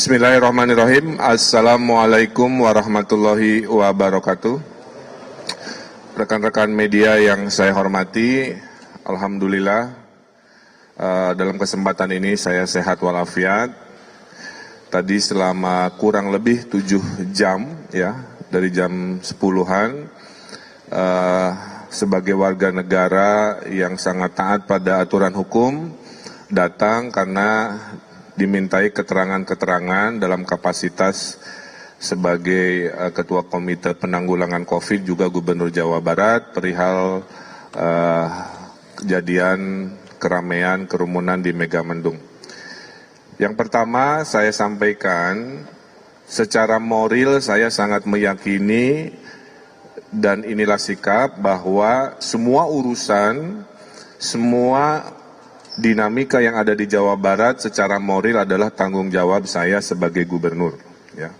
Bismillahirrahmanirrahim. Assalamualaikum warahmatullahi wabarakatuh. Rekan-rekan media yang saya hormati, alhamdulillah dalam kesempatan ini saya sehat walafiat. Tadi selama kurang lebih 7 jam ya, dari jam 10-an sebagai warga negara yang sangat taat pada aturan hukum, datang karena dimintai keterangan-keterangan dalam kapasitas sebagai Ketua Komite Penanggulangan COVID juga Gubernur Jawa Barat perihal kejadian keramaian kerumunan di Megamendung. Yang pertama saya sampaikan, secara moral saya sangat meyakini dan inilah sikap bahwa semua urusan, semua dinamika yang ada di Jawa Barat secara moral adalah tanggung jawab saya sebagai gubernur. Ya.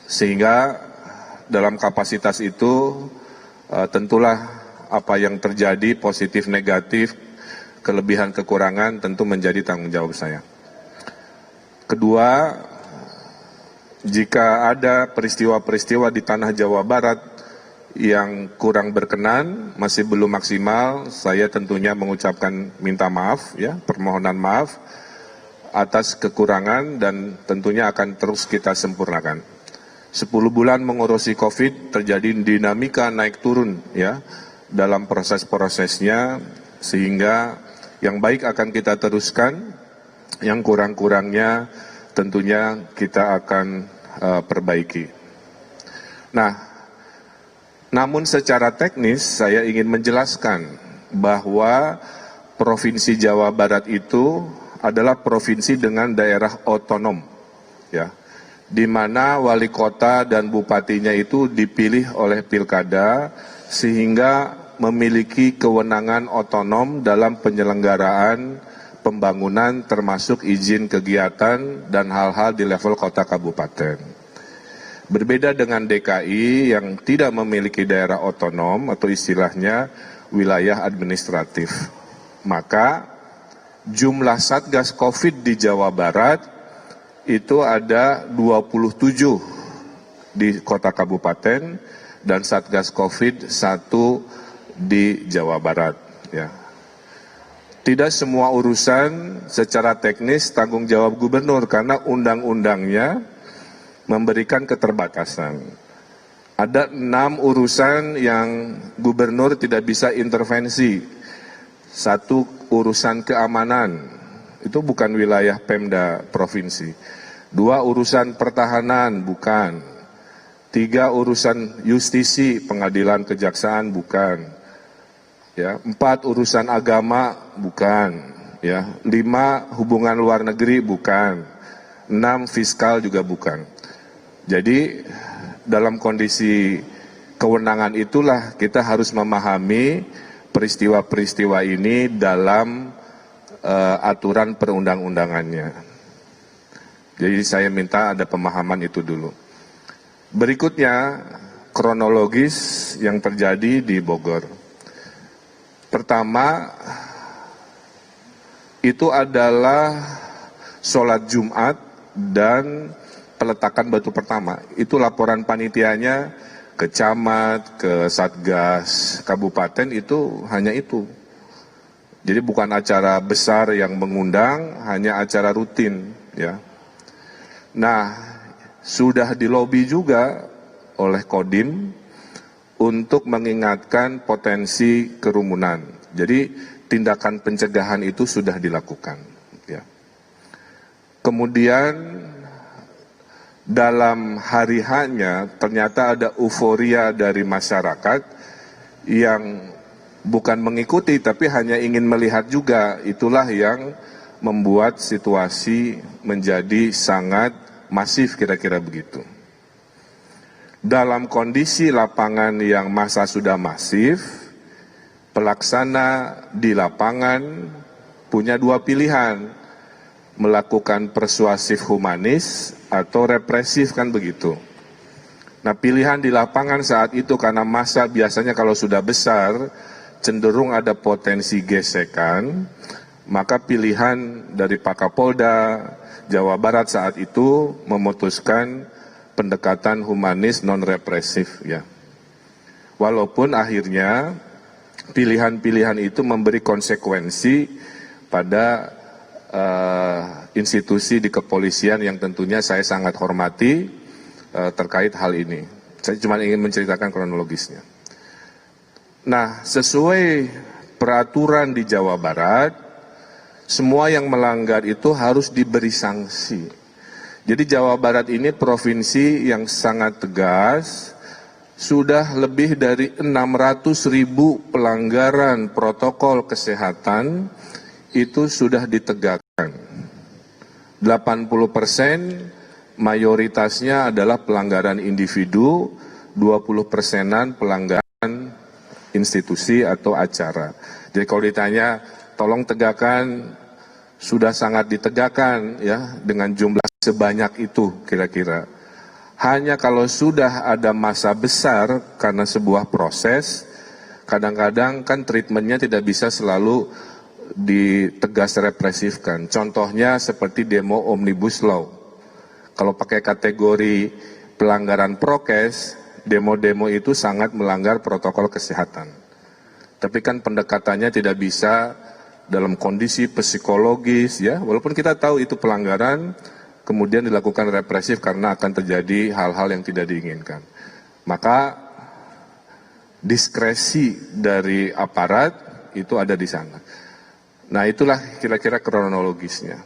Sehingga dalam kapasitas itu tentulah apa yang terjadi positif negatif, kelebihan kekurangan tentu menjadi tanggung jawab saya. Kedua, jika ada peristiwa-peristiwa di tanah Jawa Barat yang kurang berkenan, masih belum maksimal, saya tentunya mengucapkan minta maaf, ya, permohonan maaf atas kekurangan dan tentunya akan terus kita sempurnakan. 10 bulan mengurusi COVID terjadi dinamika naik turun ya dalam proses-prosesnya, sehingga yang baik akan kita teruskan, yang kurang-kurangnya tentunya kita akan perbaiki. Nah, namun secara teknis saya ingin menjelaskan bahwa Provinsi Jawa Barat itu adalah provinsi dengan daerah otonom, ya, di mana wali kota dan bupatinya itu dipilih oleh pilkada sehingga memiliki kewenangan otonom dalam penyelenggaraan pembangunan termasuk izin kegiatan dan hal-hal di level kota kabupaten. Berbeda dengan DKI yang tidak memiliki daerah otonom atau istilahnya wilayah administratif. Maka jumlah Satgas COVID di Jawa Barat itu ada 27 di kota kabupaten dan Satgas COVID 1 di Jawa Barat. Ya. Tidak semua urusan secara teknis tanggung jawab gubernur karena undang-undangnya memberikan keterbatasan. Ada 6 urusan yang gubernur tidak bisa intervensi. 1, urusan keamanan, itu bukan wilayah Pemda provinsi. 2, urusan pertahanan, bukan. 3, urusan justisi, pengadilan kejaksaan, bukan. Ya, 4, urusan agama, bukan. Ya, 5, hubungan luar negeri, bukan. 6, fiskal juga bukan. Jadi dalam kondisi kewenangan itulah kita harus memahami peristiwa-peristiwa ini dalam aturan perundang-undangannya. Jadi saya minta ada pemahaman itu dulu. Berikutnya kronologis yang terjadi di Bogor. Pertama, itu adalah sholat Jumat dan peletakan batu pertama. Itu laporan panitianya ke camat, ke satgas kabupaten, itu hanya itu. Jadi bukan acara besar yang mengundang, hanya acara rutin, ya. Nah, sudah dilobi juga oleh Kodim untuk mengingatkan potensi kerumunan. Jadi tindakan pencegahan itu sudah dilakukan, ya. Kemudian dalam hari hanya ternyata ada euforia dari masyarakat yang bukan mengikuti tapi hanya ingin melihat juga. Itulah yang membuat situasi menjadi sangat masif, kira-kira begitu. Dalam kondisi lapangan yang massa sudah masif, pelaksana di lapangan punya 2 pilihan, melakukan persuasif humanis atau represif, kan begitu. Nah, pilihan di lapangan saat itu karena massa biasanya kalau sudah besar cenderung ada potensi gesekan, Maka pilihan dari Pak Kapolda Jawa Barat saat itu memutuskan pendekatan humanis non-represif ya. Walaupun akhirnya pilihan-pilihan itu memberi konsekuensi pada institusi di kepolisian yang tentunya saya sangat hormati terkait hal ini. Saya cuma ingin menceritakan kronologisnya. Nah, sesuai peraturan di Jawa Barat, semua yang melanggar itu harus diberi sanksi. Jadi Jawa Barat ini provinsi yang sangat tegas, sudah lebih dari 600.000 pelanggaran protokol kesehatan itu sudah ditegakkan. 80% mayoritasnya adalah pelanggaran individu, 20%-an pelanggaran institusi atau acara. Jadi kalau ditanya, tolong tegakkan, sudah sangat ditegakkan ya dengan jumlah sebanyak itu kira-kira. Hanya kalau sudah ada masa besar karena sebuah proses, kadang-kadang kan treatmentnya tidak bisa selalu ditegas represifkan. Contohnya seperti demo Omnibus Law. Kalau pakai kategori pelanggaran prokes, demo-demo itu sangat melanggar protokol kesehatan. Tapi kan pendekatannya tidak bisa dalam kondisi psikologis ya, walaupun kita tahu itu pelanggaran, kemudian dilakukan represif karena akan terjadi hal-hal yang tidak diinginkan. Maka diskresi dari aparat itu ada di sana. Nah, itulah kira-kira kronologisnya.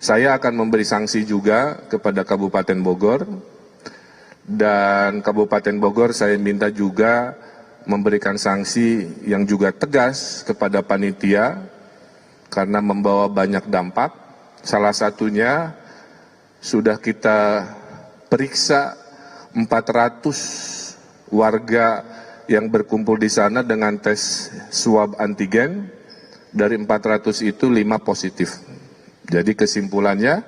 Saya akan memberi sanksi juga kepada Kabupaten Bogor, dan Kabupaten Bogor saya minta juga memberikan sanksi yang juga tegas kepada panitia karena membawa banyak dampak. Salah satunya sudah kita periksa 400 warga yang berkumpul di sana dengan tes swab antigen. Dari 400 itu 5 positif. Jadi kesimpulannya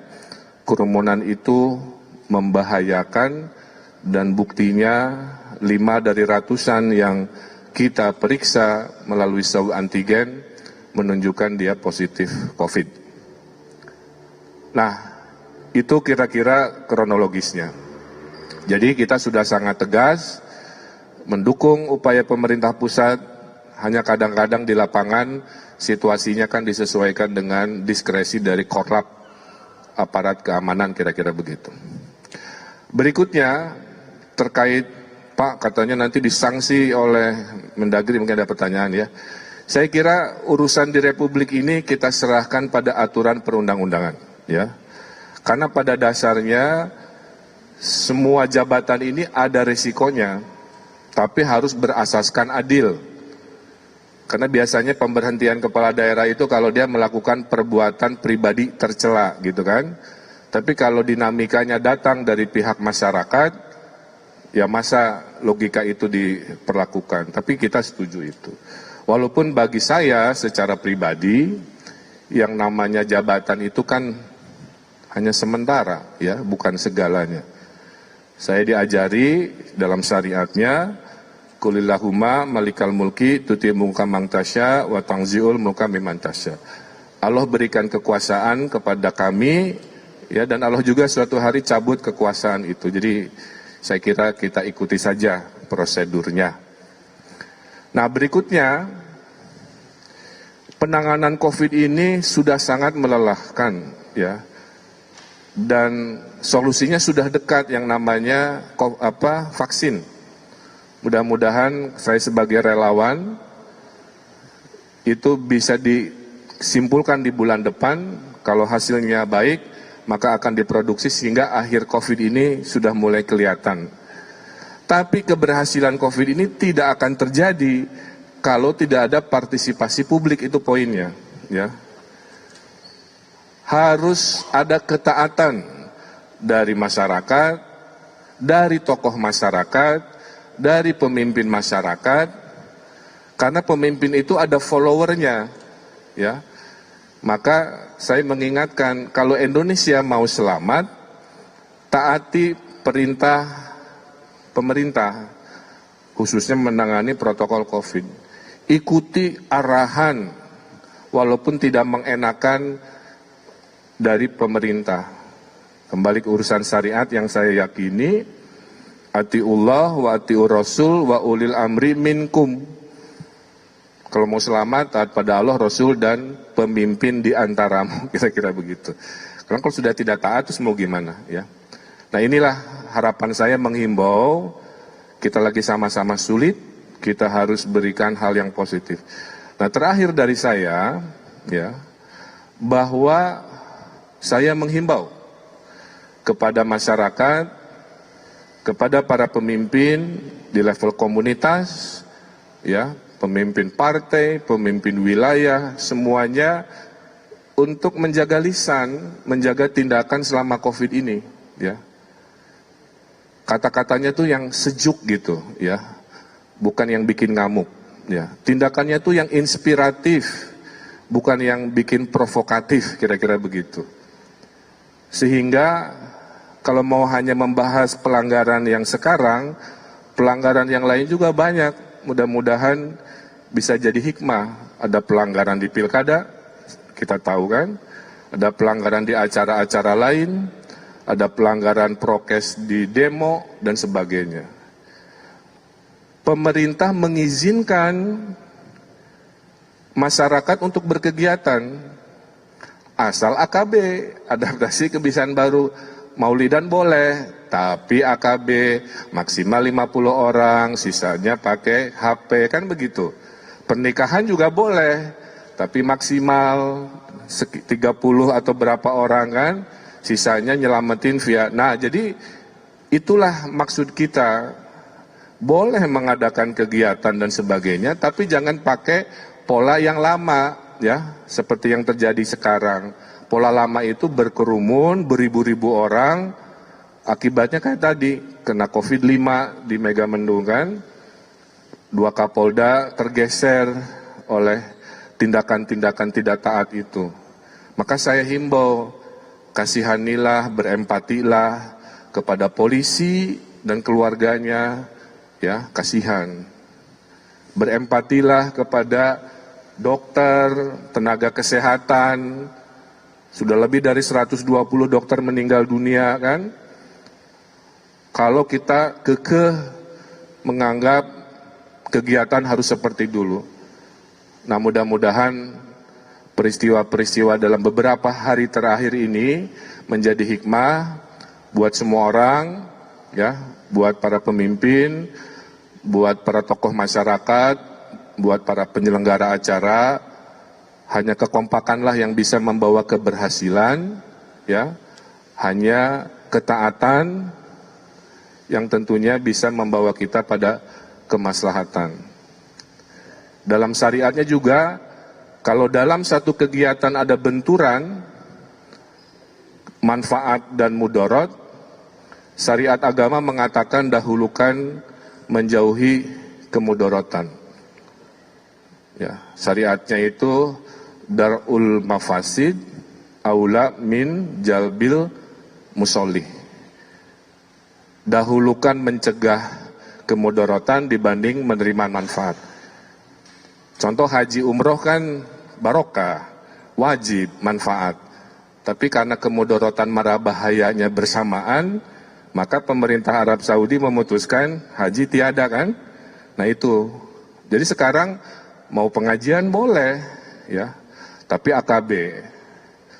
kerumunan itu membahayakan, dan buktinya 5 dari ratusan yang kita periksa melalui swab antigen menunjukkan dia positif COVID. Nah, itu kira-kira kronologisnya. Jadi kita sudah sangat tegas mendukung upaya pemerintah pusat, hanya kadang-kadang di lapangan situasinya kan disesuaikan dengan diskresi dari korlap aparat keamanan, kira-kira begitu. Berikutnya terkait Pak, katanya nanti disanksi oleh Mendagri, mungkin ada pertanyaan ya. Saya kira urusan di Republik ini kita serahkan pada aturan perundang-undangan ya. Karena pada dasarnya semua jabatan ini ada resikonya, tapi harus berasaskan adil. Karena biasanya pemberhentian kepala daerah itu kalau dia melakukan perbuatan pribadi tercela gitu kan. Tapi kalau dinamikanya datang dari pihak masyarakat, ya masa logika itu diperlakukan. Tapi kita setuju itu. Walaupun bagi saya secara pribadi, yang namanya jabatan itu kan hanya sementara ya, bukan segalanya. Saya diajari dalam syariatnya, Qulillahumma malikal mulki tuti mulka man tasya wa tanzi'ul mulka mimman tasya. Allah berikan kekuasaan kepada kami ya, dan Allah juga suatu hari cabut kekuasaan itu. Jadi saya kira kita ikuti saja prosedurnya. Nah, berikutnya penanganan COVID ini sudah sangat melelahkan ya. Dan solusinya sudah dekat, yang namanya vaksin. Mudah-mudahan saya sebagai relawan itu bisa disimpulkan di bulan depan. Kalau hasilnya baik, maka akan diproduksi sehingga akhir COVID ini sudah mulai kelihatan. Tapi keberhasilan COVID ini tidak akan terjadi kalau tidak ada partisipasi publik, itu poinnya. Ya. Harus ada ketaatan dari masyarakat, dari tokoh masyarakat, dari pemimpin masyarakat, karena pemimpin itu ada followernya, ya. Maka saya mengingatkan, kalau Indonesia mau selamat, taati perintah pemerintah, khususnya menangani protokol COVID. Ikuti arahan walaupun tidak mengenakan dari pemerintah. Kembali ke urusan syariat yang saya yakini, atiullah wa atiur rasul wa ulil amri minkum. Kalau mau selamat, taat pada Allah, Rasul, dan pemimpin di antaramu, kira-kira begitu. Karena kalau sudah tidak taat, terus mau gimana? Ya. Nah inilah harapan saya menghimbau, kita lagi sama-sama sulit, kita harus berikan hal yang positif. Nah terakhir dari saya, ya, bahwa saya menghimbau kepada masyarakat, kepada para pemimpin di level komunitas, ya, pemimpin partai, pemimpin wilayah, semuanya untuk menjaga lisan, menjaga tindakan selama COVID ini, ya. Kata-katanya tuh yang sejuk gitu, ya, bukan yang bikin ngamuk, ya. Tindakannya tuh yang inspiratif, bukan yang bikin provokatif, kira-kira begitu. Sehingga kalau mau hanya membahas pelanggaran yang sekarang, pelanggaran yang lain juga banyak. Mudah-mudahan bisa jadi hikmah. Ada pelanggaran di pilkada, kita tahu kan, ada pelanggaran di acara-acara lain, ada pelanggaran prokes di demo, dan sebagainya. Pemerintah mengizinkan masyarakat untuk berkegiatan, asal AKB, adaptasi kebiasaan baru. Maulidan boleh, tapi AKB maksimal 50 orang, sisanya pakai HP, kan begitu. Pernikahan juga boleh, tapi maksimal 30 atau berapa orang kan, sisanya nyelamatin via. Nah, jadi itulah maksud kita. Boleh mengadakan kegiatan dan sebagainya, tapi jangan pakai pola yang lama, ya, seperti yang terjadi sekarang. Pola lama itu berkerumun, beribu-ribu orang, akibatnya kayak tadi, kena COVID-5 di Megamendung kan, 2 Kapolda tergeser oleh tindakan-tindakan tidak taat itu. Maka saya himbau, kasihanilah, berempatilah kepada polisi dan keluarganya, ya, kasihan. Berempatilah kepada dokter, tenaga kesehatan. Sudah lebih dari 120 dokter meninggal dunia kan. Kalau kita kekeh menganggap kegiatan harus seperti dulu. Nah mudah-mudahan peristiwa-peristiwa dalam beberapa hari terakhir ini menjadi hikmah buat semua orang, ya, buat para pemimpin, buat para tokoh masyarakat, buat para penyelenggara acara. Hanya kekompakanlah yang bisa membawa keberhasilan, ya. Hanya ketaatan yang tentunya bisa membawa kita pada kemaslahatan. Dalam syariatnya juga, kalau dalam satu kegiatan ada benturan, manfaat dan mudorot, syariat agama mengatakan dahulukan menjauhi kemudorotan. Ya, syariatnya itu darul mafasid aula min jalbil musolih. Dahulukan mencegah kemudorotan dibanding menerima manfaat. Contoh haji umroh kan barokah, wajib, manfaat. Tapi karena kemudorotan marah bahayanya bersamaan, maka pemerintah Arab Saudi memutuskan haji tiada kan. Nah itu, jadi sekarang mau pengajian boleh, ya. Tapi AKB.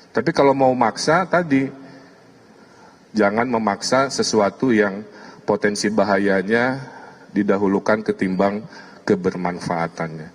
Tapi kalau mau maksa tadi, jangan memaksa sesuatu yang potensi bahayanya didahulukan ketimbang kebermanfaatannya.